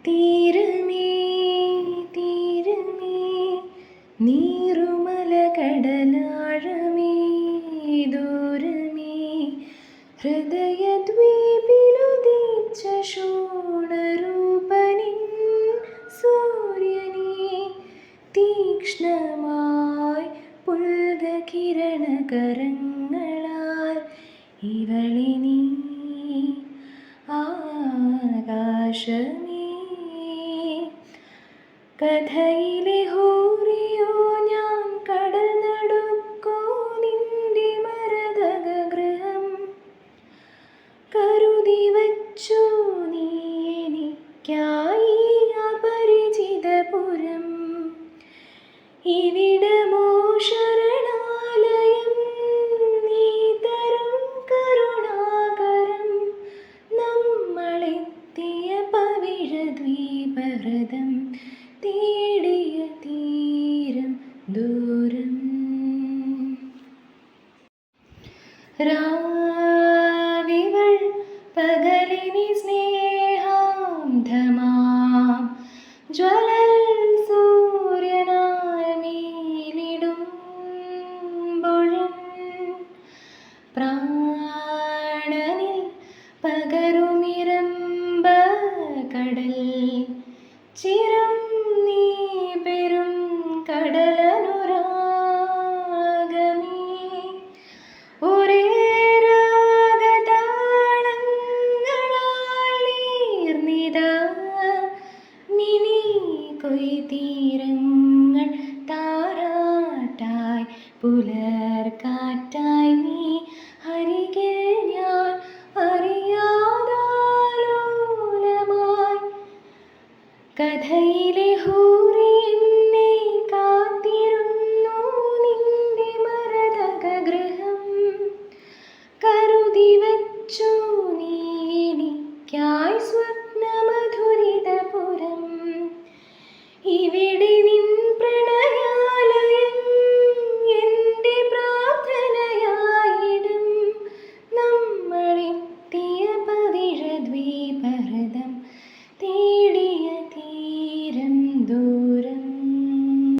തീരമേ തീരമേ നീറുമല കടലാഴമേ ദൂരമേ ഹൃദയദ്വീപിലുദിച്ച ശോണരൂപനിൻ സൂര്യനേ തീക്ഷ്ണമായി പുൽകകിരണകരങ്ങളാൽ ഇവളെ നീ ആകാശമേ കഥയിലെ ഹൂറിയോ ഞാൻ കടൽ നടുക്കോ നിന്റെ മരതകഗൃഹം കരുതി വച്ചു നീ എനിക്കായി അപരിചിതപുരം ഇവിടമോ ശരണാലയം നീ തരും കരുണാകരം നമ്മളെത്തിയ പവിഴദ്വീപഹൃദം തേടിയ തീരം ദൂരം രാവിവൾ പകലിനി സ്നേഹാന്ധമാം ജ്വലൽ സൂര്യനാൽ മീലിടുമ്പോഴൻ പ്രാണനിൽ പകരുമിരമ്പ കടൽ ചിരം നീ പെരും കടലനുരാഗമേ ഒരേ രാഗതാളങ്ങളാൽ നീർന്നിതാ മിനി കൊയ്തീരങ്ങൾ താരാട്ടായി പുലർക്കാറ്റായി നീ അരികിൽ ഞാൻ അറിയാതാലോലമായി കഥ